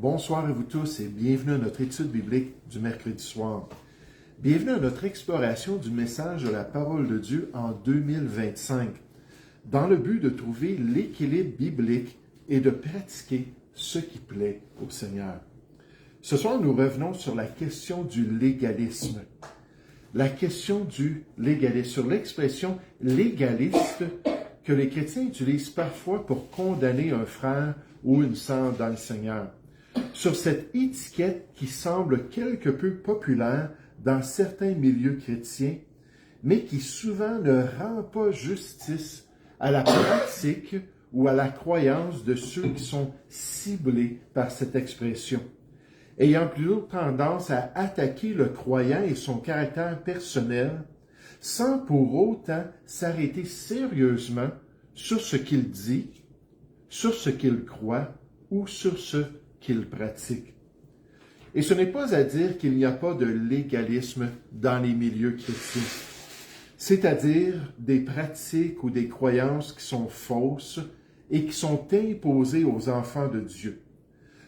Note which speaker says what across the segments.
Speaker 1: Bonsoir à vous tous et bienvenue à notre étude biblique du mercredi soir. Bienvenue à notre exploration du message de la parole de Dieu en 2025, dans le but de trouver l'équilibre biblique et de pratiquer ce qui plaît au Seigneur. Ce soir, nous revenons sur la question du légalisme. La question du légalisme, sur l'expression légaliste que les chrétiens utilisent parfois pour condamner un frère ou une sœur dans le Seigneur. Sur cette étiquette qui semble quelque peu populaire dans certains milieux chrétiens, mais qui souvent ne rend pas justice à la pratique ou à la croyance de ceux qui sont ciblés par cette expression, ayant plutôt tendance à attaquer le croyant et son caractère personnel, sans pour autant s'arrêter sérieusement sur ce qu'il dit, sur ce qu'il croit ou sur ce qu'il pratique. Et ce n'est pas à dire qu'il n'y a pas de légalisme dans les milieux chrétiens, c'est-à-dire des pratiques ou des croyances qui sont fausses et qui sont imposées aux enfants de Dieu.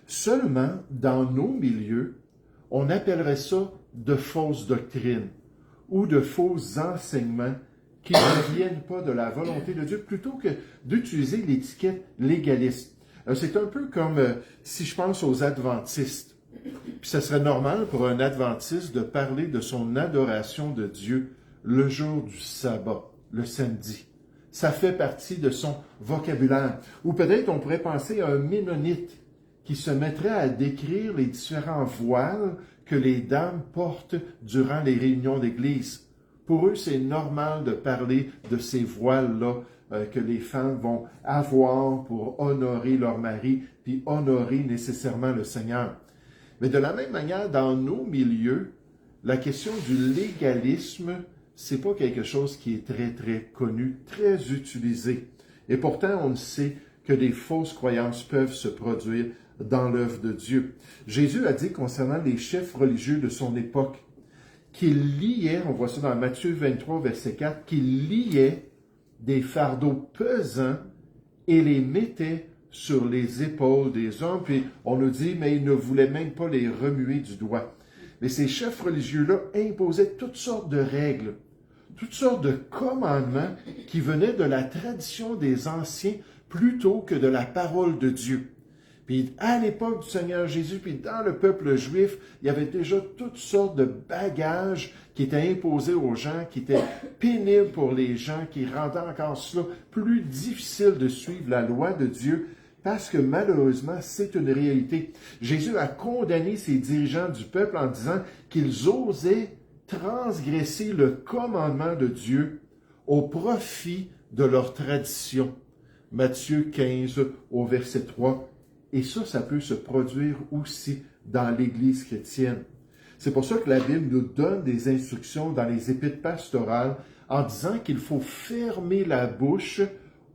Speaker 1: Seulement, dans nos milieux, on appellerait ça de fausses doctrines ou de faux enseignements qui ne viennent pas de la volonté de Dieu, plutôt que d'utiliser l'étiquette légaliste. C'est un peu comme si je pense aux adventistes. Puis ça serait normal pour un adventiste de parler de son adoration de Dieu le jour du sabbat, le samedi. Ça fait partie de son vocabulaire. Ou peut-être on pourrait penser à un ménonite qui se mettrait à décrire les différents voiles que les dames portent durant les réunions d'église. Pour eux, c'est normal de parler de ces voiles-là que les femmes vont avoir pour honorer leur mari, puis honorer nécessairement le Seigneur. Mais de la même manière, dans nos milieux, la question du légalisme, c'est pas quelque chose qui est très, très connu, très utilisé. Et pourtant, on sait que des fausses croyances peuvent se produire dans l'œuvre de Dieu. Jésus a dit concernant les chefs religieux de son époque, qu'il liait, on voit ça dans Matthieu 23, verset 4, qu'il liait des fardeaux pesants et les mettait sur les épaules des hommes. Puis on nous dit, mais il ne voulait même pas les remuer du doigt. Mais ces chefs religieux-là imposaient toutes sortes de règles, toutes sortes de commandements qui venaient de la tradition des anciens plutôt que de la parole de Dieu. Puis à l'époque du Seigneur Jésus, puis dans le peuple juif, il y avait déjà toutes sortes de bagages qui étaient imposés aux gens, qui étaient pénibles pour les gens, qui rendaient encore cela plus difficile de suivre la loi de Dieu, parce que malheureusement, c'est une réalité. Jésus a condamné ces dirigeants du peuple en disant qu'ils osaient transgresser le commandement de Dieu au profit de leur tradition. Matthieu 15 au verset 3. Et ça peut se produire aussi dans l'Église chrétienne. C'est pour ça que la Bible nous donne des instructions dans les épîtres pastorales en disant qu'il faut fermer la bouche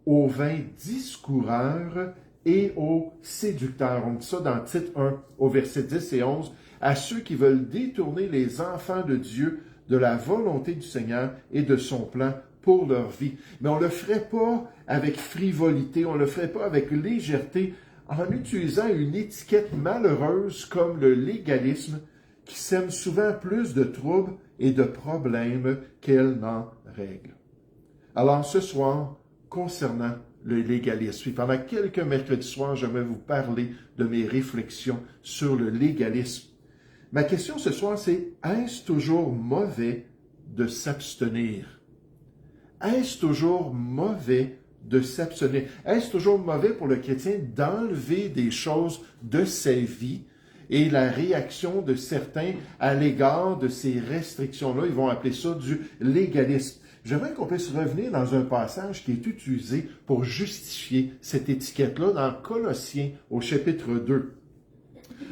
Speaker 1: aux vains discoureurs et aux séducteurs. On dit ça dans Tite 1 au verset 10 et 11, à ceux qui veulent détourner les enfants de Dieu de la volonté du Seigneur et de son plan pour leur vie. Mais on ne le ferait pas avec frivolité, on ne le ferait pas avec légèreté, en utilisant une étiquette malheureuse comme le légalisme qui sème souvent plus de troubles et de problèmes qu'elle n'en règle. Alors ce soir, concernant le légalisme, puis pendant quelques mercredis soirs, je vais vous parler de mes réflexions sur le légalisme. Ma question ce soir, c'est « Est-ce toujours mauvais de s'abstenir? » Est-ce toujours mauvais de s'abstenir? Est-ce toujours mauvais pour le chrétien d'enlever des choses de sa vie et la réaction de certains à l'égard de ces restrictions-là, ils vont appeler ça du légalisme. J'aimerais qu'on puisse revenir dans un passage qui est utilisé pour justifier cette étiquette-là dans Colossiens au chapitre 2.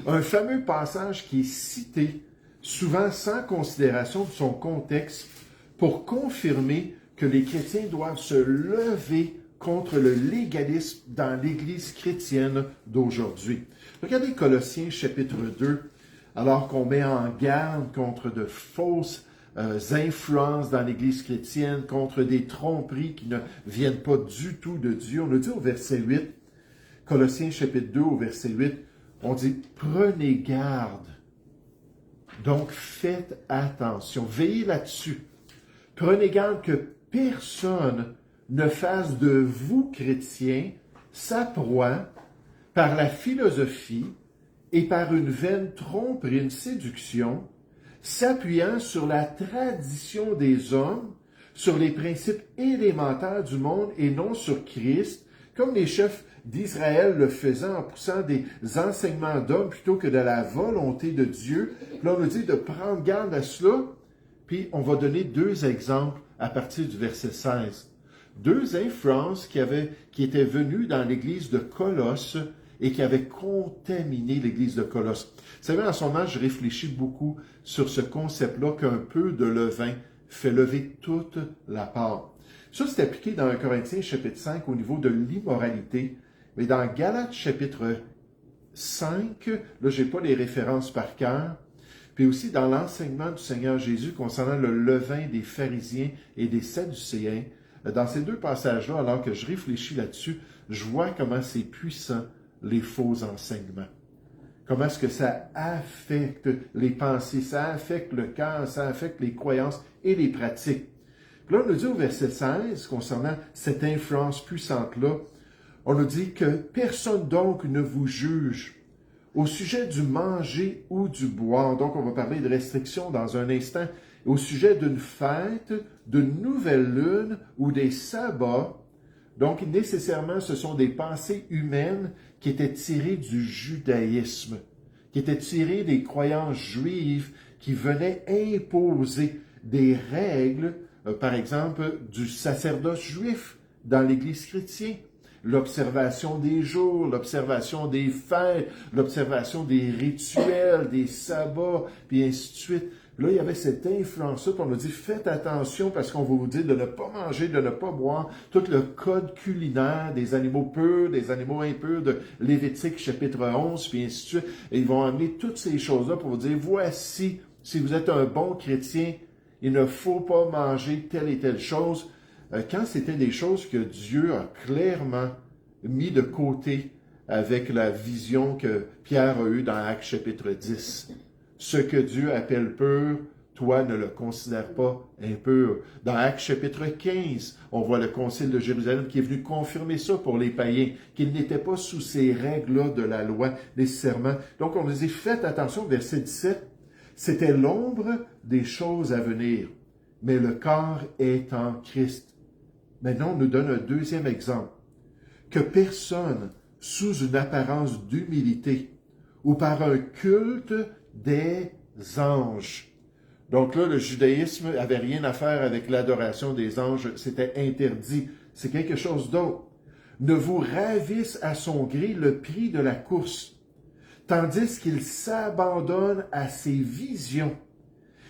Speaker 1: Un fameux passage qui est cité souvent sans considération de son contexte pour confirmer que les chrétiens doivent se lever contre le légalisme dans l'Église chrétienne d'aujourd'hui. Regardez Colossiens chapitre 2, alors qu'on met en garde contre de fausses influences dans l'Église chrétienne, contre des tromperies qui ne viennent pas du tout de Dieu. On nous dit au verset 8, Colossiens chapitre 2 au verset 8, On dit « prenez garde ». Donc, faites attention, veillez là-dessus. Prenez garde que personne ne fasse de vous, chrétiens, sa proie par la philosophie et par une vaine tromperie, une séduction, s'appuyant sur la tradition des hommes, sur les principes élémentaires du monde et non sur Christ, comme les chefs d'Israël le faisaient en poussant des enseignements d'hommes plutôt que de la volonté de Dieu. Là, on nous dit de prendre garde à cela, puis on va donner 2 exemples à partir du verset 16. 2 influences qui étaient venues dans l'église de Colosse et qui avaient contaminé l'église de Colosse. Vous savez, en ce moment, je réfléchis beaucoup sur ce concept-là qu'un peu de levain fait lever toute la pâte. Ça, c'est appliqué dans 1 Corinthiens chapitre 5 au niveau de l'immoralité, mais dans Galates chapitre 5, là, je n'ai pas les références par cœur, puis aussi dans l'enseignement du Seigneur Jésus concernant le levain des pharisiens et des sadducéens. Dans ces 2 passages-là, alors que je réfléchis là-dessus, je vois comment c'est puissant, les faux enseignements. Comment est-ce que ça affecte les pensées, ça affecte le cœur, ça affecte les croyances et les pratiques. Puis là, on nous dit au verset 16, concernant cette influence puissante-là, on nous dit que personne donc ne vous juge au sujet du manger ou du boire. Donc, on va parler de restrictions dans un instant. Au sujet d'une fête, d'une nouvelle lune ou des sabbats. Donc, nécessairement, ce sont des pensées humaines qui étaient tirées du judaïsme, qui étaient tirées des croyances juives qui venaient imposer des règles, par exemple, du sacerdoce juif dans l'Église chrétienne. L'observation des jours, l'observation des fêtes, l'observation des rituels, des sabbats, puis ainsi de suite. Là, il y avait cette influence-là, puis on nous dit, faites attention parce qu'on va vous dire de ne pas manger, de ne pas boire, tout le code culinaire des animaux purs, des animaux impurs de Lévitique chapitre 11, puis ainsi de suite. Et ils vont amener toutes ces choses-là pour vous dire, voici, si vous êtes un bon chrétien, il ne faut pas manger telle et telle chose. Quand c'était des choses que Dieu a clairement mis de côté avec la vision que Pierre a eue dans Actes chapitre 10. Ce que Dieu appelle pur, toi ne le considères pas impur. Dans Actes chapitre 15, on voit le concile de Jérusalem qui est venu confirmer ça pour les païens, qu'ils n'étaient pas sous ces règles-là de la loi nécessairement. Donc on nous dit, faites attention, verset 17, c'était l'ombre des choses à venir, mais le corps est en Christ. Maintenant, on nous donne un 2e exemple. Que personne, sous une apparence d'humilité ou par un culte des anges. Donc là, le judaïsme n'avait rien à faire avec l'adoration des anges, c'était interdit. C'est quelque chose d'autre. Ne vous ravisse à son gré le prix de la course, tandis qu'il s'abandonne à ses visions.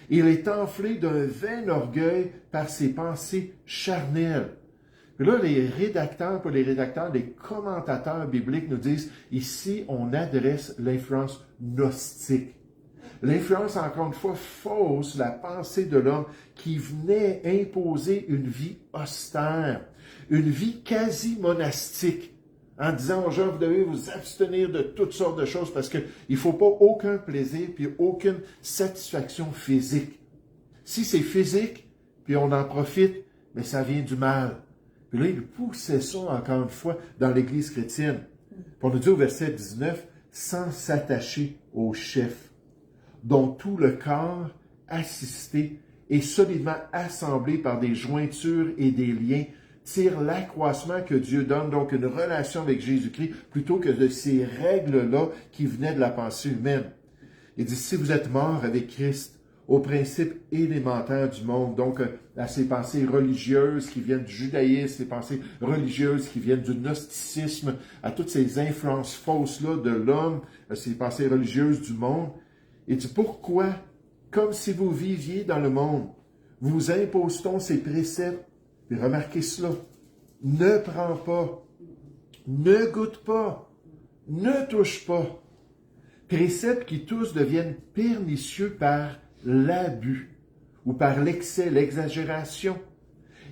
Speaker 1: Il est enflé d'un vain orgueil par ses pensées charnelles. Puis là, les rédacteurs, les commentateurs bibliques nous disent, ici, on adresse l'influence gnostique. L'influence, encore une fois, fausse, la pensée de l'homme qui venait imposer une vie austère, une vie quasi monastique, en disant aux gens, vous devez vous abstenir de toutes sortes de choses parce qu'il ne faut pas aucun plaisir puis aucune satisfaction physique. Si c'est physique, puis on en profite, mais ça vient du mal. Puis là, il poussait ça, encore une fois, dans l'Église chrétienne. Puis on nous dit au verset 19, sans s'attacher au chef, dont tout le corps, assisté et solidement assemblé par des jointures et des liens, tire l'accroissement que Dieu donne, donc une relation avec Jésus-Christ, plutôt que de ces règles-là qui venaient de la pensée humaine. Il dit, si vous êtes morts avec Christ, aux principes élémentaires du monde, donc à ces pensées religieuses qui viennent du judaïsme, ces pensées religieuses qui viennent du gnosticisme, à toutes ces influences fausses-là de l'homme, ces pensées religieuses du monde. Il dit, pourquoi, comme si vous viviez dans le monde, vous impose-t-on ces préceptes? Puis remarquez cela, ne prends pas, ne goûte pas, ne touche pas. Préceptes qui tous deviennent pernicieux par l'abus ou par l'excès, l'exagération,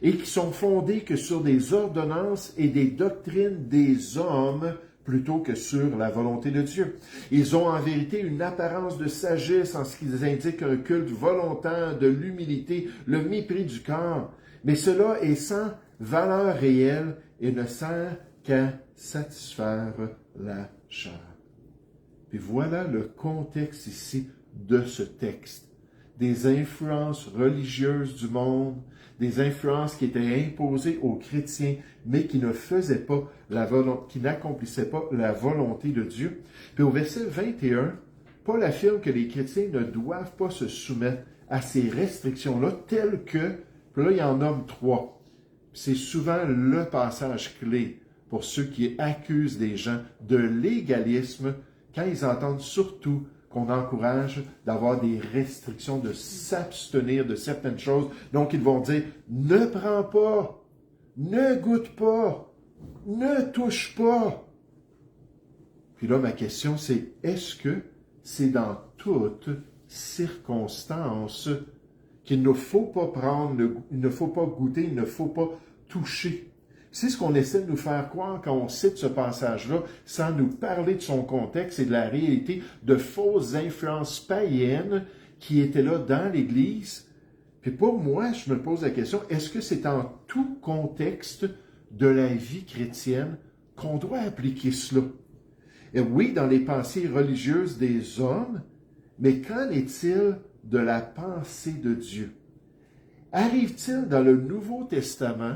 Speaker 1: et qui sont fondés que sur des ordonnances et des doctrines des hommes plutôt que sur la volonté de Dieu. Ils ont en vérité une apparence de sagesse en ce qu'ils indiquent un culte volontaire, de l'humilité, le mépris du corps, mais cela est sans valeur réelle et ne sert qu'à satisfaire la chair. Puis voilà le contexte ici de ce texte. Des influences religieuses du monde, des influences qui étaient imposées aux chrétiens, mais qui ne faisaient pas qui n'accomplissaient pas la volonté de Dieu. Puis au verset 21, Paul affirme que les chrétiens ne doivent pas se soumettre à ces restrictions-là, telles que, puis là il en nomme 3. C'est souvent le passage clé pour ceux qui accusent des gens de légalisme, quand ils entendent surtout qu'on encourage d'avoir des restrictions, de s'abstenir de certaines choses. Donc, ils vont dire, ne prends pas, ne goûte pas, ne touche pas. Puis là, ma question, c'est, est-ce que c'est dans toutes circonstances qu'il ne faut pas prendre, il ne faut pas goûter, il ne faut pas toucher? C'est ce qu'on essaie de nous faire croire quand on cite ce passage-là, sans nous parler de son contexte et de la réalité de fausses influences païennes qui étaient là dans l'Église. Puis pour moi, je me pose la question, est-ce que c'est en tout contexte de la vie chrétienne qu'on doit appliquer cela? Et oui, dans les pensées religieuses des hommes, mais qu'en est-il de la pensée de Dieu? Arrive-t-il dans le Nouveau Testament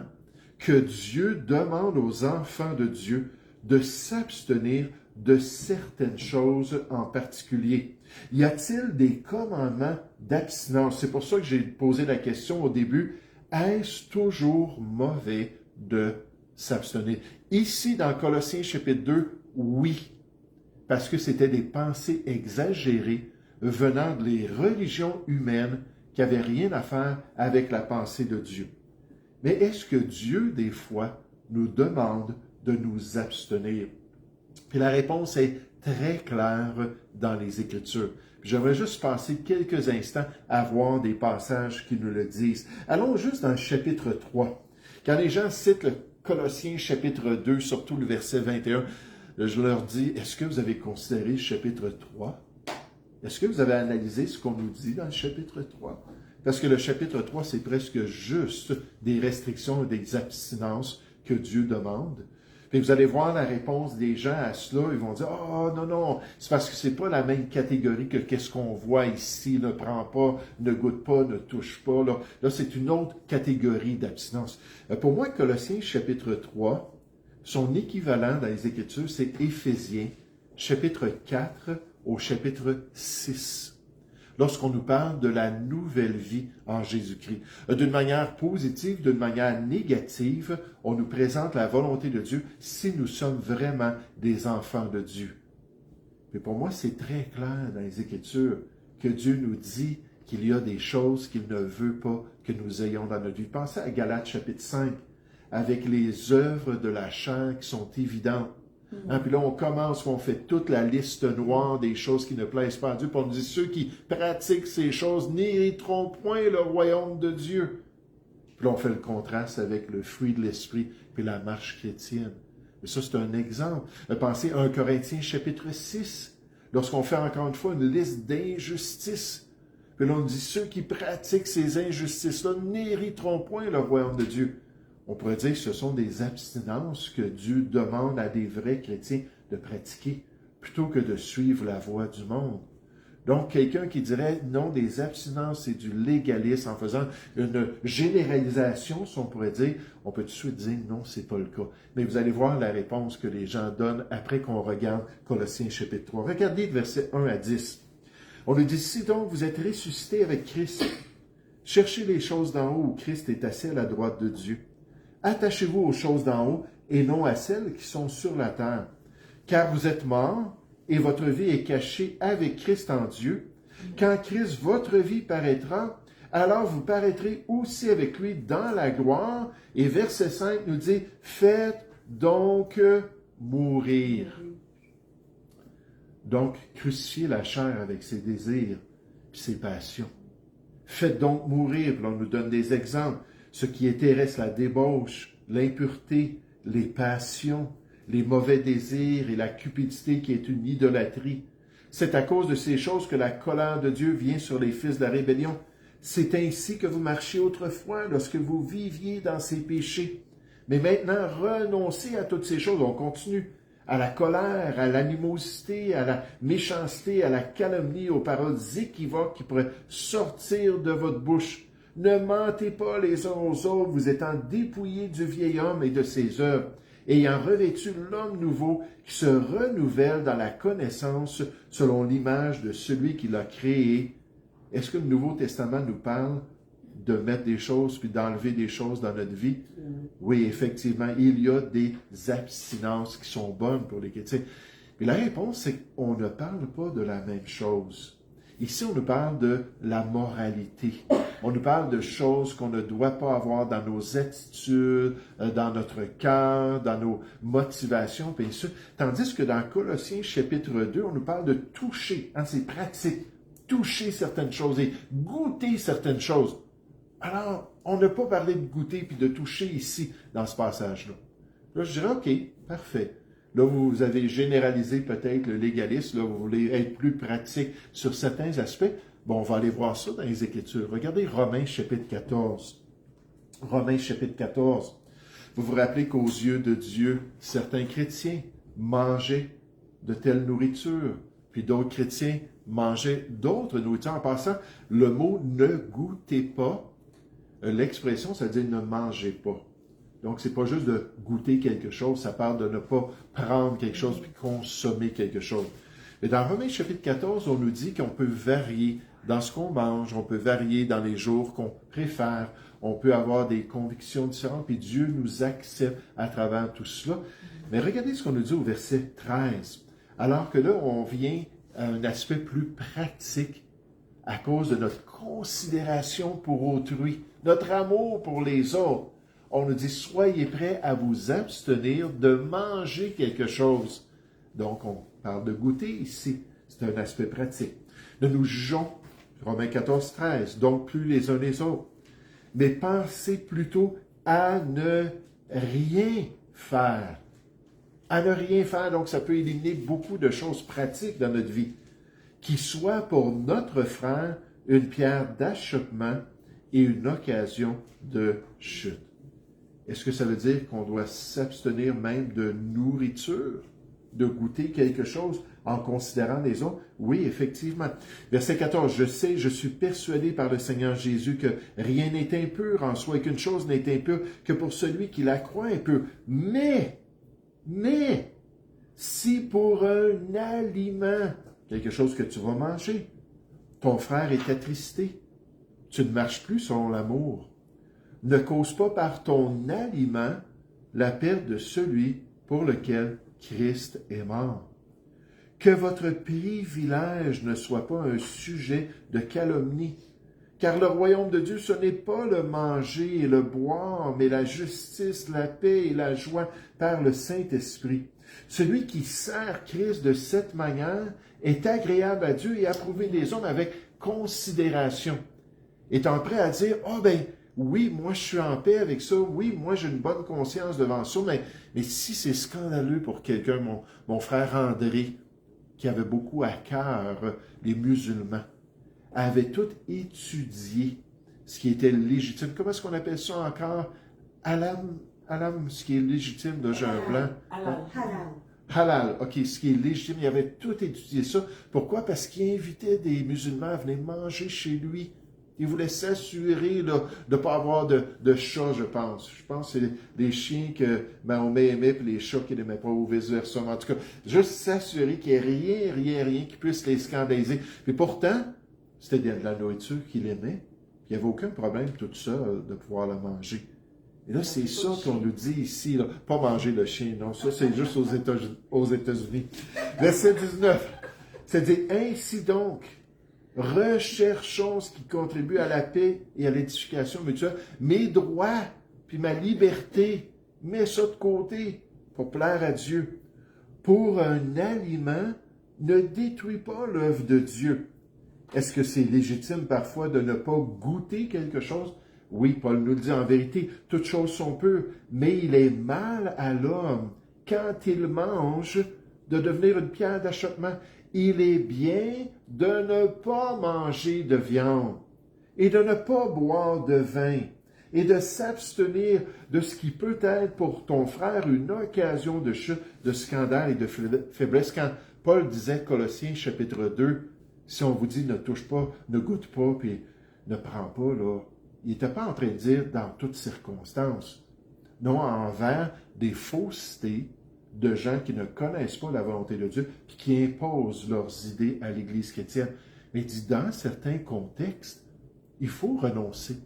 Speaker 1: que Dieu demande aux enfants de Dieu de s'abstenir de certaines choses en particulier? Y a-t-il des commandements d'abstinence? C'est pour ça que j'ai posé la question au début. Est-ce toujours mauvais de s'abstenir? Ici, dans Colossiens chapitre 2, oui, parce que c'était des pensées exagérées venant des religions humaines qui n'avaient rien à faire avec la pensée de Dieu. Mais est-ce que Dieu, des fois, nous demande de nous abstenir? Puis la réponse est très claire dans les Écritures. J'aimerais juste passer quelques instants à voir des passages qui nous le disent. Allons juste dans le chapitre 3. Quand les gens citent le Colossiens chapitre 2, surtout le verset 21, je leur dis, est-ce que vous avez considéré le chapitre 3? Est-ce que vous avez analysé ce qu'on nous dit dans le chapitre 3? Parce que le chapitre 3, c'est presque juste des restrictions et des abstinences que Dieu demande. Puis vous allez voir la réponse des gens à cela. Ils vont dire, « Oh non, non, c'est parce que c'est pas la même catégorie que qu'est-ce qu'on voit ici. Ne prends pas, ne goûte pas, ne touche pas. » Là, c'est une autre catégorie d'abstinence. Pour moi, Colossiens chapitre 3, son équivalent dans les Écritures, c'est Éphésiens chapitre 4 au chapitre 6. Lorsqu'on nous parle de la nouvelle vie en Jésus-Christ. D'une manière positive, d'une manière négative, on nous présente la volonté de Dieu si nous sommes vraiment des enfants de Dieu. Mais pour moi, c'est très clair dans les Écritures que Dieu nous dit qu'il y a des choses qu'il ne veut pas que nous ayons dans notre vie. Pensez à Galates chapitre 5, avec les œuvres de la chair qui sont évidentes. Puis là, on commence, on fait toute la liste noire des choses qui ne plaisent pas à Dieu. Puis on nous dit, ceux qui pratiquent ces choses n'hériteront point le royaume de Dieu. Puis là, on fait le contraste avec le fruit de l'esprit, puis la marche chrétienne. Mais ça, c'est un exemple. Pensez à 1 Corinthiens chapitre 6, lorsqu'on fait encore une fois une liste d'injustices. Puis là, on dit, ceux qui pratiquent ces injustices-là n'hériteront point le royaume de Dieu. On pourrait dire que ce sont des abstinences que Dieu demande à des vrais chrétiens de pratiquer, plutôt que de suivre la voie du monde. Donc, quelqu'un qui dirait non, des abstinences, c'est du légalisme, en faisant une généralisation, si on pourrait dire, on peut tout de suite dire non, c'est pas le cas. Mais vous allez voir la réponse que les gens donnent après qu'on regarde Colossiens chapitre 3. Regardez versets 1 à 10. On nous dit, si donc vous êtes ressuscités avec Christ, cherchez les choses d'en haut où Christ est assis à la droite de Dieu. Attachez-vous aux choses d'en haut et non à celles qui sont sur la terre. Car vous êtes morts et votre vie est cachée avec Christ en Dieu. Quand Christ, votre vie, paraîtra, alors vous paraîtrez aussi avec lui dans la gloire. Et verset 5 nous dit, faites donc mourir. Donc, crucifiez la chair avec ses désirs et ses passions. Faites donc mourir. Puis on nous donne des exemples. Ce qui est terrestre, la débauche, l'impureté, les passions, les mauvais désirs et la cupidité qui est une idolâtrie. C'est à cause de ces choses que la colère de Dieu vient sur les fils de la rébellion. C'est ainsi que vous marchiez autrefois lorsque vous viviez dans ces péchés. Mais maintenant, renoncez à toutes ces choses. On continue. À la colère, à l'animosité, à la méchanceté, à la calomnie, aux paroles équivoques qui pourraient sortir de votre bouche. Ne mentez pas les uns aux autres, vous étant dépouillés du vieil homme et de ses œuvres, ayant revêtu l'homme nouveau qui se renouvelle dans la connaissance selon l'image de celui qui l'a créé. Est-ce que le Nouveau Testament nous parle de mettre des choses puis d'enlever des choses dans notre vie? Oui, effectivement, il y a des abstinences qui sont bonnes pour les chrétiens. Mais la réponse, c'est qu'on ne parle pas de la même chose. Ici, on nous parle de la moralité. On nous parle de choses qu'on ne doit pas avoir dans nos attitudes, dans notre cœur, dans nos motivations, bien sûr. Tandis que dans Colossiens chapitre 2, on nous parle de toucher, c'est pratique, toucher certaines choses et goûter certaines choses. Alors, on n'a pas parlé de goûter puis de toucher ici, dans ce passage-là. Là, je dirais, OK, parfait. Là, vous avez généralisé peut-être le légalisme, là, vous voulez être plus pratique sur certains aspects. Bon, on va aller voir ça dans les Écritures. Regardez Romains chapitre 14. Romains chapitre 14. Vous vous rappelez qu'aux yeux de Dieu, certains chrétiens mangeaient de telle nourriture, puis d'autres chrétiens mangeaient d'autres nourritures. En passant, le mot « ne goûtez pas », l'expression, ça veut dire « ne mangez pas ». Donc, c'est pas juste de goûter quelque chose, ça parle de ne pas prendre quelque chose puis consommer quelque chose. Mais dans Romains chapitre 14, on nous dit qu'on peut varier dans ce qu'on mange, on peut varier dans les jours qu'on préfère, on peut avoir des convictions différentes, puis Dieu nous accepte à travers tout cela. Mais regardez ce qu'on nous dit au verset 13. Alors que là, on vient à un aspect plus pratique à cause de notre considération pour autrui, notre amour pour les autres. On nous dit, soyez prêts à vous abstenir de manger quelque chose. Donc, on parle de goûter ici. C'est un aspect pratique. Ne nous jugeons, Romains 14, 13, donc plus les uns les autres, mais pensez plutôt à ne rien faire. À ne rien faire, donc ça peut éliminer beaucoup de choses pratiques dans notre vie, qui soit pour notre frère une pierre d'achoppement et une occasion de chute. Est-ce que ça veut dire qu'on doit s'abstenir même de nourriture, de goûter quelque chose en considérant les autres? Oui, effectivement. Verset 14, « Je sais, je suis persuadé par le Seigneur Jésus que rien n'est impur en soi et qu'une chose n'est impure que pour celui qui la croit impure. Mais, si pour un aliment, quelque chose que tu vas manger, ton frère est attristé, tu ne marches plus selon l'amour. Ne cause pas par ton aliment la perte de celui pour lequel Christ est mort. Que votre privilège ne soit pas un sujet de calomnie, car le royaume de Dieu, ce n'est pas le manger et le boire, mais la justice, la paix et la joie par le Saint-Esprit. Celui qui sert Christ de cette manière est agréable à Dieu et approuvé des hommes avec considération, étant prêt à dire, « oui, moi je suis en paix avec ça, oui, moi j'ai une bonne conscience devant ça, mais si c'est scandaleux pour quelqu'un, mon frère André, qui avait beaucoup à cœur les musulmans, avait tout étudié ce qui était légitime. Comment est-ce qu'on appelle ça encore? Alam, ce qui est légitime de jeûne blanc. Halal, ok, ce qui est légitime, il avait tout étudié ça. Pourquoi? Parce qu'il invitait des musulmans à venir manger chez lui. Il voulait s'assurer de ne pas avoir de chats, je pense. Je pense que c'est les chiens que Mahomet aimait, puis les chats qu'il n'aimait pas, ou vice-versa. En tout cas, juste s'assurer qu'il n'y ait rien qui puisse les scandaliser. Puis pourtant, c'était de la nourriture qu'il aimait. Il n'y avait aucun problème, tout ça, de pouvoir la manger. Et là, c'est ça qu'on nous dit ici, là. Pas manger le chien, non. Ça, c'est juste aux États-Unis. Verset 19. C'est-à-dire, ainsi donc, recherchons ce qui contribue à la paix et à l'édification mutuelle. Mes droits, puis ma liberté, mets ça de côté pour plaire à Dieu. Pour un aliment, ne détruis pas l'œuvre de Dieu. Est-ce que c'est légitime parfois de ne pas goûter quelque chose? Oui, Paul nous le dit en vérité, toutes choses sont pures, mais il est mal à l'homme quand il mange, de devenir une pierre d'achoppement. Il est bien de ne pas manger de viande et de ne pas boire de vin et de s'abstenir de ce qui peut être pour ton frère une occasion de chute, de scandale et de faiblesse. Quand Paul disait, Colossiens chapitre 2, si on vous dit ne touche pas, ne goûte pas, puis ne prends pas, là, il n'était pas en train de dire dans toutes circonstances. Non, envers des faussetés de gens qui ne connaissent pas la volonté de Dieu, puis qui imposent leurs idées à l'Église chrétienne. Mais il dit, dans certains contextes, il faut renoncer.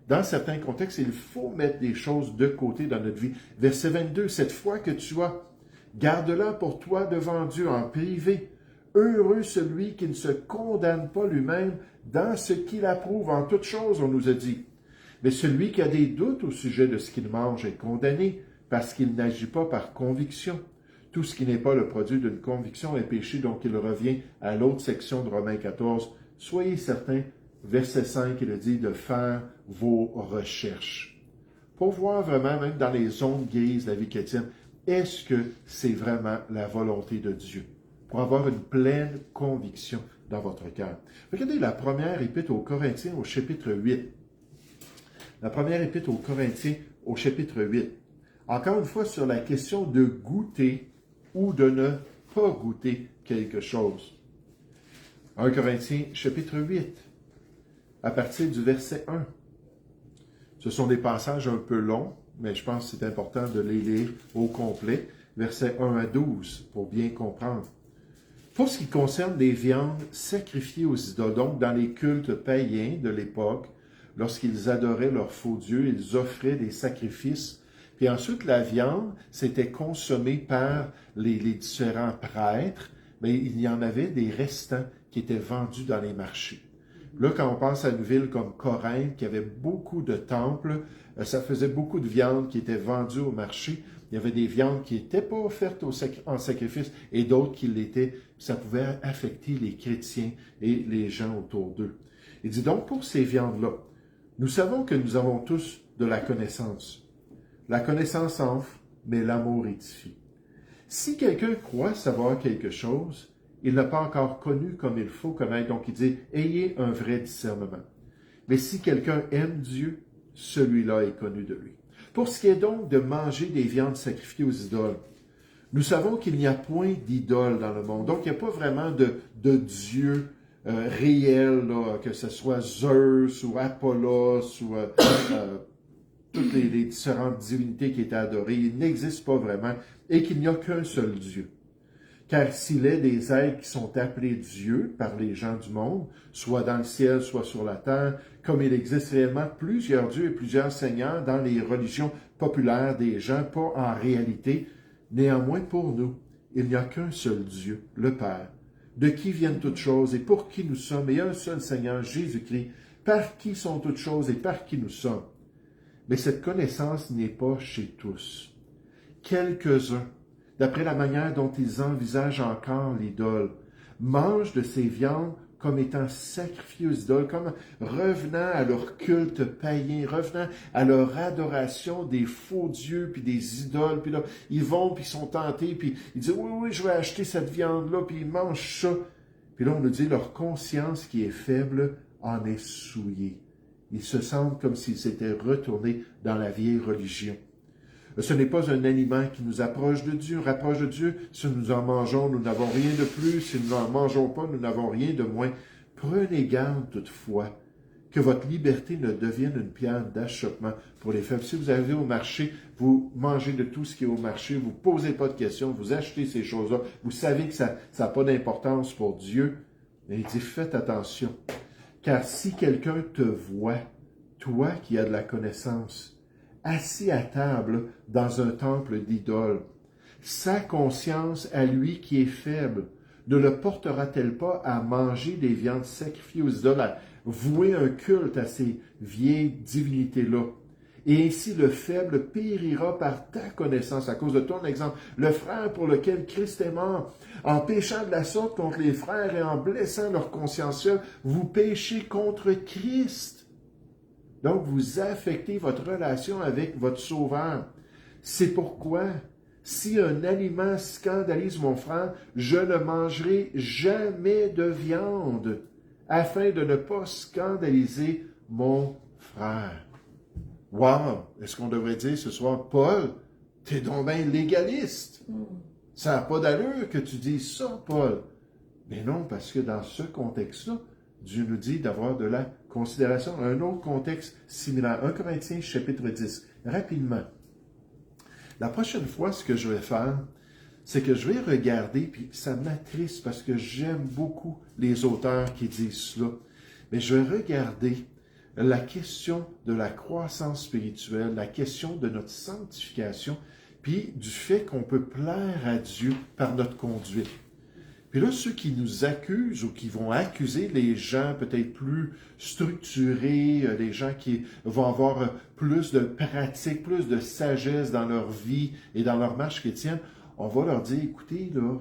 Speaker 1: Dans certains contextes, il faut mettre des choses de côté dans notre vie. Verset 22, cette foi que tu as, garde-la pour toi devant Dieu en privé. Heureux celui qui ne se condamne pas lui-même dans ce qu'il approuve en toutes choses, on nous a dit. Mais celui qui a des doutes au sujet de ce qu'il mange est condamné parce qu'il n'agit pas par conviction. Tout ce qui n'est pas le produit d'une conviction est péché, donc il revient à l'autre section de Romains 14. Soyez certains, verset 5, il a dit de faire vos recherches. Pour voir vraiment, même dans les zones grises de la vie chrétienne, est-ce que c'est vraiment la volonté de Dieu? Pour avoir une pleine conviction dans votre cœur. Regardez la première épître aux Corinthiens au chapitre 8. La première épître aux Corinthiens au chapitre 8. Encore une fois, sur la question de goûter ou de ne pas goûter quelque chose. 1 Corinthiens chapitre 8, à partir du verset 1. Ce sont des passages un peu longs, mais je pense que c'est important de les lire au complet, versets 1 à 12, pour bien comprendre. Pour ce qui concerne les viandes sacrifiées aux idoles, donc dans les cultes païens de l'époque, lorsqu'ils adoraient leurs faux dieux, ils offraient des sacrifices. Puis ensuite, la viande, c'était consommée par les différents prêtres, mais il y en avait des restants qui étaient vendus dans les marchés. Là, quand on pense à une ville comme Corinthe, qui avait beaucoup de temples, ça faisait beaucoup de viande qui était vendue au marché. Il y avait des viandes qui n'étaient pas offertes en sacrifice et d'autres qui l'étaient. Ça pouvait affecter les chrétiens et les gens autour d'eux. Il dit donc, pour ces viandes-là, nous savons que nous avons tous de la connaissance. La connaissance enfle, mais l'amour édifie. Si quelqu'un croit savoir quelque chose, il n'a pas encore connu comme il faut connaître. Donc il dit, ayez un vrai discernement. Mais si quelqu'un aime Dieu, celui-là est connu de lui. Pour ce qui est donc de manger des viandes sacrifiées aux idoles, nous savons qu'il n'y a point d'idole dans le monde. Donc il n'y a pas vraiment de Dieu réel, là, que ce soit Zeus ou Apollos ou toutes les différentes divinités qui étaient adorées. Il n'existe pas vraiment et qu'il n'y a qu'un seul Dieu. Car s'il est des êtres qui sont appelés Dieu par les gens du monde, soit dans le ciel, soit sur la terre, comme il existe réellement plusieurs dieux et plusieurs seigneurs dans les religions populaires des gens, pas en réalité, néanmoins pour nous, il n'y a qu'un seul Dieu, le Père, de qui viennent toutes choses et pour qui nous sommes, et un seul Seigneur, Jésus-Christ, par qui sont toutes choses et par qui nous sommes. Mais cette connaissance n'est pas chez tous. Quelques-uns, d'après la manière dont ils envisagent encore l'idole, mangent de ces viandes comme étant sacrifiées aux idoles, comme revenant à leur culte païen, revenant à leur adoration des faux dieux, puis des idoles, puis là, ils vont, puis ils sont tentés, puis ils disent, oui, je vais acheter cette viande-là, puis ils mangent ça. Puis là, on nous dit, leur conscience qui est faible en est souillée. Ils se sentent comme s'ils s'étaient retournés dans la vieille religion. Ce n'est pas un aliment qui nous rapproche de Dieu. Si nous en mangeons, nous n'avons rien de plus. Si nous n'en mangeons pas, nous n'avons rien de moins. Prenez garde toutefois que votre liberté ne devienne une pierre d'achoppement pour les faibles. Si vous arrivez au marché, vous mangez de tout ce qui est au marché, vous ne posez pas de questions, vous achetez ces choses-là, vous savez que ça n'a pas d'importance pour Dieu. Et il dit, faites attention. Car si quelqu'un te voit, toi qui as de la connaissance, assis à table dans un temple d'idoles, sa conscience à lui qui est faible ne le portera-t-elle pas à manger des viandes sacrifiées aux idoles, à vouer un culte à ces vieilles divinités-là? Et ainsi le faible périra par ta connaissance à cause de ton exemple. Le frère pour lequel Christ est mort, en péchant de la sorte contre les frères et en blessant leur conscience seule, vous péchez contre Christ. Donc, vous affectez votre relation avec votre Sauveur. C'est pourquoi Si un aliment scandalise mon frère, je ne mangerai jamais de viande, afin de ne pas scandaliser mon frère. Wow! Est-ce qu'on devrait dire ce soir, Paul, t'es donc bien légaliste. Ça n'a pas d'allure que tu dises ça, Paul. Mais non, parce que dans ce contexte-là, Dieu nous dit d'avoir de la considération. Un autre contexte similaire, 1 Corinthiens chapitre 10, rapidement. La prochaine fois, ce que je vais faire, c'est que je vais regarder, puis ça m'attriste parce que j'aime beaucoup les auteurs qui disent cela, mais je vais regarder la question de la croissance spirituelle, la question de notre sanctification, puis du fait qu'on peut plaire à Dieu par notre conduite. Puis là, ceux qui nous accusent ou qui vont accuser les gens peut-être plus structurés, les gens qui vont avoir plus de pratique, plus de sagesse dans leur vie et dans leur marche chrétienne, on va leur dire, écoutez, là,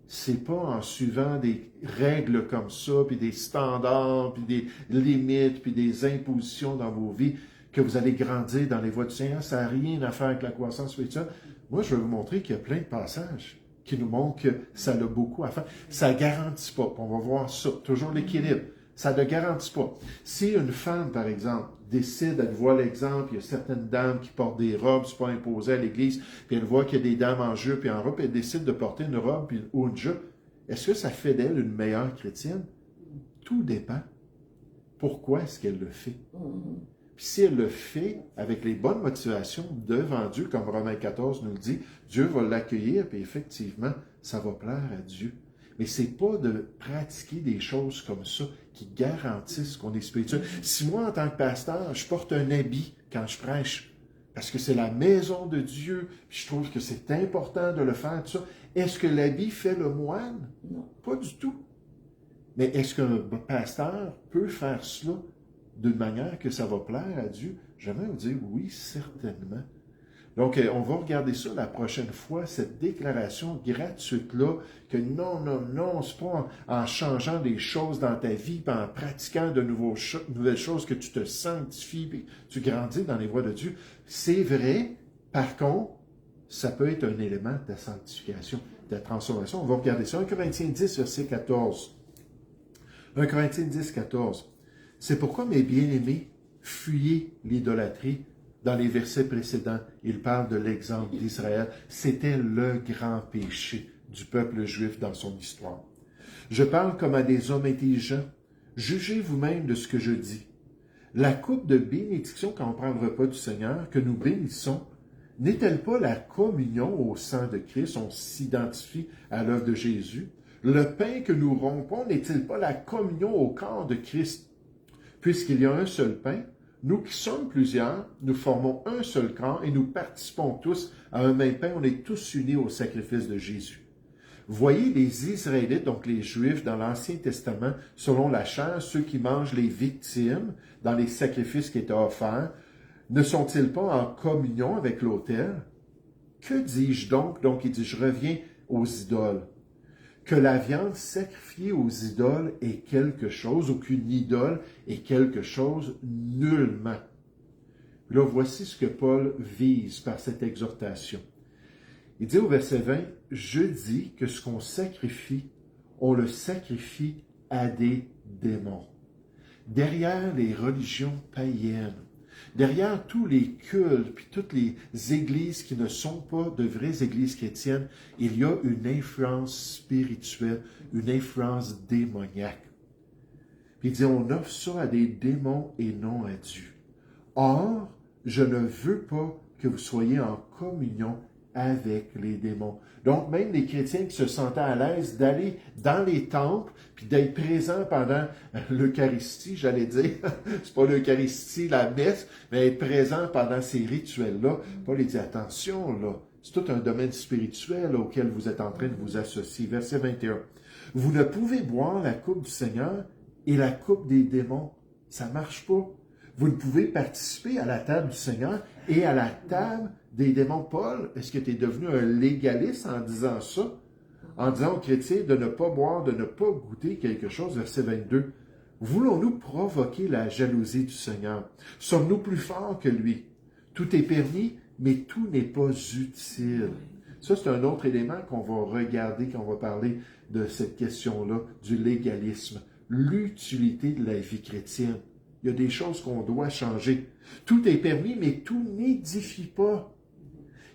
Speaker 1: c'est pas en suivant des règles comme ça, puis des standards, puis des limites, puis des impositions dans vos vies que vous allez grandir dans les voies du Seigneur. Ça n'a rien à faire avec la croissance spirituelle. Moi, je vais vous montrer qu'il y a plein de passages qui nous montrent que ça a beaucoup à faire. Ça ne garantit pas. On va voir ça. Toujours l'équilibre. Ça ne garantit pas. Si une femme, par exemple, décide, elle voit l'exemple, il y a certaines dames qui portent des robes, c'est pas imposé à l'église, puis elle voit qu'il y a des dames en jupe et en robe, puis elle décide de porter une robe ou une jupe, est-ce que ça fait d'elle une meilleure chrétienne? Tout dépend. Pourquoi est-ce qu'elle le fait? Puis si elle le fait avec les bonnes motivations devant Dieu, comme Romains 14 nous le dit, Dieu va l'accueillir, puis effectivement, ça va plaire à Dieu. Mais c'est pas de pratiquer des choses comme ça qui garantissent qu'on est spirituel. Si moi, en tant que pasteur, je porte un habit quand je prêche, parce que c'est la maison de Dieu, puis je trouve que c'est important de le faire, tout ça, est-ce que l'habit fait le moine?
Speaker 2: Non.
Speaker 1: Pas du tout. Mais est-ce qu'un pasteur peut faire cela d'une manière que ça va plaire à Dieu? J'aimerais vous dire oui, certainement. Donc, on va regarder ça la prochaine fois, cette déclaration gratuite-là, que non, c'est pas en changeant des choses dans ta vie, puis en pratiquant de nouvelles choses que tu te sanctifies, puis tu grandis dans les voies de Dieu. C'est vrai, par contre, ça peut être un élément de ta sanctification, de ta transformation. On va regarder ça. 1 Corinthiens 10, verset 14. 1 Corinthiens 10, 14. C'est pourquoi, mes bien-aimés, fuyez l'idolâtrie. Dans les versets précédents, il parle de l'exemple d'Israël. C'était le grand péché du peuple juif dans son histoire. Je parle comme à des hommes intelligents. Jugez vous-même de ce que je dis. La coupe de bénédiction, quand on prend le repas du Seigneur, que nous bénissons, n'est-elle pas la communion au sang de Christ? On s'identifie à l'œuvre de Jésus. Le pain que nous rompons n'est-il pas la communion au corps de Christ? Puisqu'il y a un seul pain, nous qui sommes plusieurs, nous formons un seul corps et nous participons tous à un même pain. On est tous unis au sacrifice de Jésus. Voyez les Israélites, donc les Juifs dans l'Ancien Testament, selon la chair, ceux qui mangent les victimes dans les sacrifices qui étaient offerts, ne sont-ils pas en communion avec l'autel? Que dis-je donc? Donc il dit, je reviens aux idoles. Que la viande sacrifiée aux idoles est quelque chose, ou qu'une idole est quelque chose, nullement. Là, voici ce que Paul vise par cette exhortation. Il dit au verset 20, « Je dis que ce qu'on sacrifie, on le sacrifie à des démons. » Derrière les religions païennes, derrière tous les cultes, puis toutes les églises qui ne sont pas de vraies églises chrétiennes, il y a une influence spirituelle, une influence démoniaque. Puis il dit, on offre ça à des démons et non à Dieu. Or, je ne veux pas que vous soyez en communion avec les démons. Donc, même les chrétiens qui se sentaient à l'aise d'aller dans les temples, puis d'être présents pendant l'Eucharistie, j'allais dire, c'est pas l'Eucharistie, la messe, mais être présent pendant ces rituels-là. Paul dit, attention, là, c'est tout un domaine spirituel auquel vous êtes en train de vous associer. Verset 21. Vous ne pouvez boire la coupe du Seigneur et la coupe des démons. Ça marche pas. Vous ne pouvez participer à la table du Seigneur et à la table des démons. Paul, est-ce que tu es devenu un légaliste en disant ça? En disant aux chrétiens de ne pas boire, de ne pas goûter quelque chose, verset 22. Voulons-nous provoquer la jalousie du Seigneur? Sommes-nous plus forts que lui? Tout est permis, mais tout n'est pas utile. Ça, c'est un autre élément qu'on va regarder quand on va parler de cette question-là, du légalisme. L'utilité de la vie chrétienne. Il y a des choses qu'on doit changer. Tout est permis, mais tout n'édifie pas.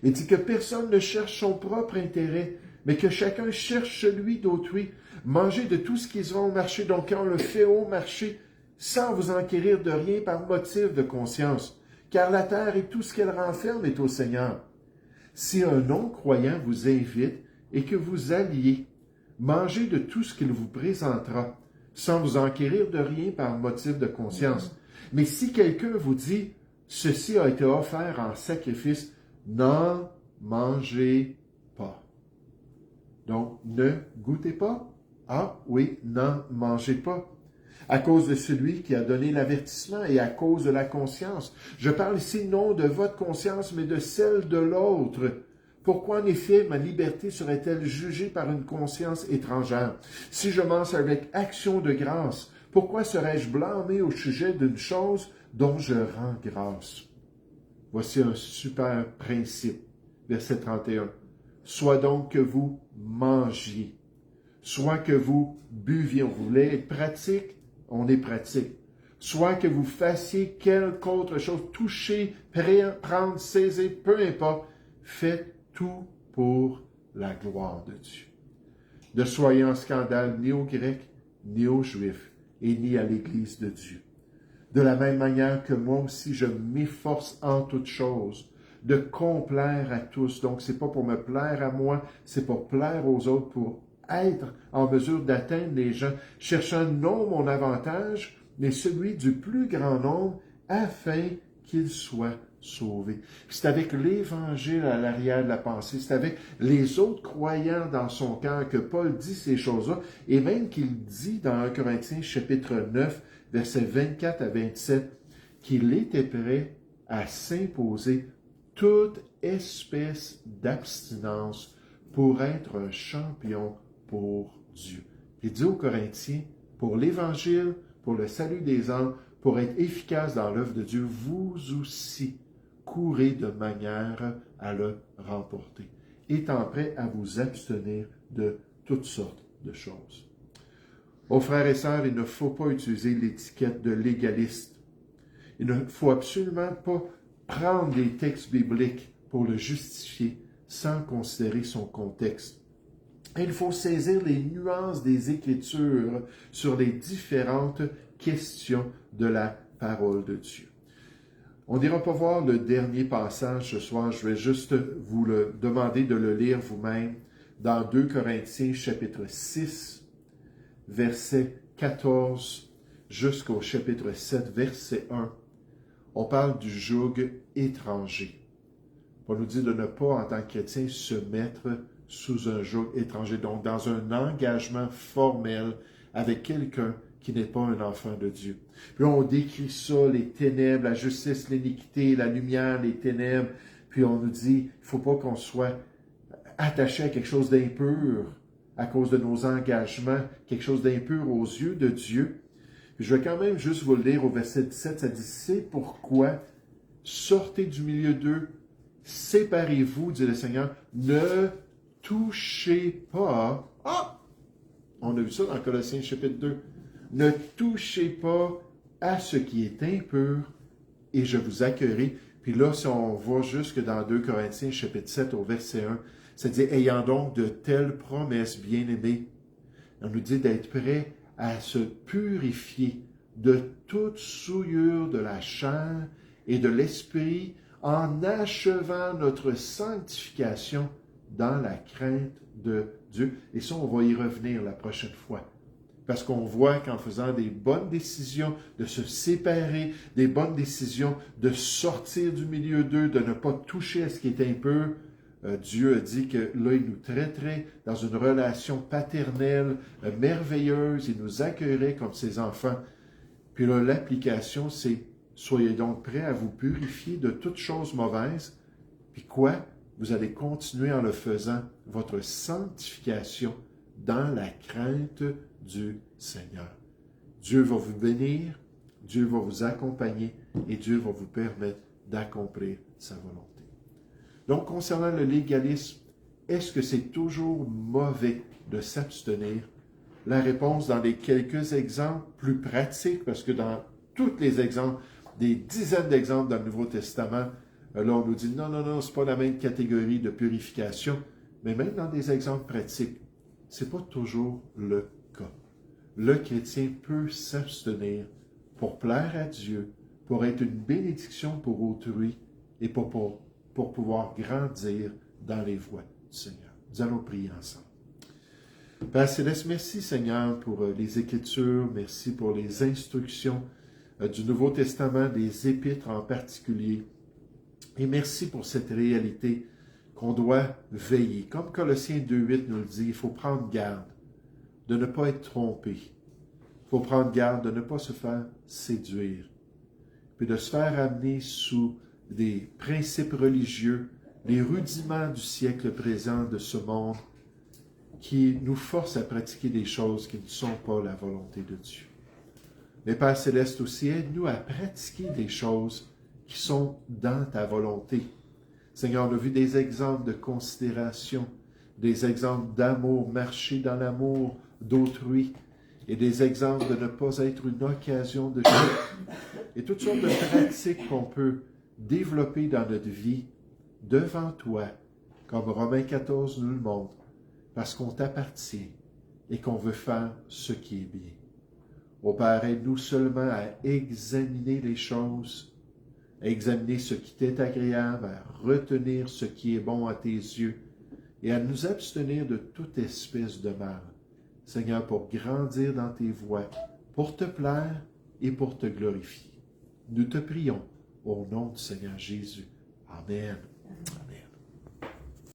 Speaker 1: Il dit que personne ne cherche son propre intérêt, mais que chacun cherche celui d'autrui. Mangez de tout ce qui se vend au marché, donc quand on le fait au marché, sans vous enquérir de rien par motif de conscience, car la terre et tout ce qu'elle renferme est au Seigneur. Si un non-croyant vous invite et que vous alliez, mangez de tout ce qu'il vous présentera, sans vous enquérir de rien par motif de conscience. Mais si quelqu'un vous dit, ceci a été offert en sacrifice, n'en mangez pas. Donc, ne goûtez pas. Ah oui, n'en mangez pas. À cause de celui qui a donné l'avertissement et à cause de la conscience. Je parle ici non de votre conscience, mais de celle de l'autre. Pourquoi en effet ma liberté serait-elle jugée par une conscience étrangère? Si je mange avec action de grâce, pourquoi serais-je blâmé au sujet d'une chose dont je rends grâce? Voici un super principe. Verset 31. Soit donc que vous mangiez, soit que vous buviez. Vous voulez être pratique? On est pratique. Soit que vous fassiez quelque autre chose, toucher, prendre, saisir, peu importe, faites tout pour la gloire de Dieu. Ne soyez en scandale ni aux Grecs, ni aux Juifs, et ni à l'Église de Dieu. De la même manière que moi aussi, je m'efforce en toutes choses de complaire à tous. Donc, c'est pas pour me plaire à moi, c'est pour plaire aux autres, pour être en mesure d'atteindre les gens, cherchant non mon avantage, mais celui du plus grand nombre, afin qu'ils soient sauvés. C'est avec l'Évangile à l'arrière de la pensée, c'est avec les autres croyants dans son cœur que Paul dit ces choses-là, et même qu'il dit dans 1 Corinthiens chapitre 9, versets 24 à 27, qu'il était prêt à s'imposer toute espèce d'abstinence pour être un champion pour Dieu. Il dit aux Corinthiens, pour l'Évangile, pour le salut des âmes, pour être efficace dans l'œuvre de Dieu, vous aussi courez de manière à le remporter, étant prêt à vous abstenir de toutes sortes de choses. Aux frères et sœurs, il ne faut pas utiliser l'étiquette de légaliste. Il ne faut absolument pas prendre des textes bibliques pour le justifier sans considérer son contexte. Il faut saisir les nuances des Écritures sur les différentes questions de la parole de Dieu. On n'ira pas voir le dernier passage ce soir, je vais juste vous le demander de le lire vous-même dans 2 Corinthiens chapitre 6, verset 14 jusqu'au chapitre 7, verset 1. On parle du joug étranger. On nous dit de ne pas, en tant que chrétien, se mettre sous un joug étranger, donc dans un engagement formel avec quelqu'un qui n'est pas un enfant de Dieu. Puis on décrit ça, les ténèbres, la justice, l'iniquité, la lumière, les ténèbres, puis on nous dit, il ne faut pas qu'on soit attaché à quelque chose d'impur à cause de nos engagements, quelque chose d'impur aux yeux de Dieu. Puis je vais quand même juste vous le lire au verset 17, ça dit, c'est pourquoi sortez du milieu d'eux, séparez-vous, dit le Seigneur, ne touchez pas. Ah! On a vu ça dans Colossiens chapitre 2. Ne touchez pas à ce qui est impur et je vous accueillerai. Puis là, si on va jusque dans 2 Corinthiens chapitre 7 au verset 1, ça dit, ayant donc de telles promesses, bien-aimés, on nous dit d'être prêt à se purifier de toute souillure de la chair et de l'esprit en achevant notre sanctification dans la crainte de Dieu. Et ça, on va y revenir la prochaine fois. Parce qu'on voit qu'en faisant des bonnes décisions, de se séparer, des bonnes décisions, de sortir du milieu d'eux, de ne pas toucher à ce qui est impur, Dieu a dit que là, il nous traiterait dans une relation paternelle merveilleuse, il nous accueillerait comme ses enfants. Puis là, l'application, c'est soyez donc prêts à vous purifier de toutes choses mauvaises. Puis quoi? Vous allez continuer en le faisant, votre sanctification dans la crainte du Seigneur. Dieu va vous bénir, Dieu va vous accompagner et Dieu va vous permettre d'accomplir sa volonté. Donc, concernant le légalisme, est-ce que c'est toujours mauvais de s'abstenir? La réponse dans les quelques exemples plus pratiques, parce que dans tous les exemples, des dizaines d'exemples dans le Nouveau Testament, là on nous dit non, non, non, ce n'est pas la même catégorie de purification, mais même dans des exemples pratiques, ce n'est pas toujours le cas. Le chrétien peut s'abstenir pour plaire à Dieu, pour être une bénédiction pour autrui et pour pouvoir grandir dans les voies du Seigneur. Nous allons prier ensemble. Père Céleste, merci Seigneur pour les Écritures, merci pour les instructions du Nouveau Testament, des Épîtres en particulier. Et merci pour cette réalité qu'on doit veiller. Comme Colossiens 2.8 nous le dit, il faut prendre garde de ne pas être trompé. Il faut prendre garde de ne pas se faire séduire, puis de se faire amener sous des principes religieux, les rudiments du siècle présent de ce monde qui nous forcent à pratiquer des choses qui ne sont pas la volonté de Dieu. Mais Père Céleste aussi, aide-nous à pratiquer des choses qui sont dans ta volonté. Seigneur, on a vu des exemples de considération, des exemples d'amour, marcher dans l'amour d'autrui, et des exemples de ne pas être une occasion de chute, et toutes sortes de pratiques qu'on peut développer dans notre vie devant toi, comme Romains 14 nous le montre, parce qu'on t'appartient et qu'on veut faire ce qui est bien. Ô Père, aide-nous seulement à examiner les choses, à examiner ce qui t'est agréable, à retenir ce qui est bon à tes yeux et à nous abstenir de toute espèce de mal. Seigneur, pour grandir dans tes voies, pour te plaire et pour te glorifier. Nous te prions au nom du Seigneur Jésus. Amen.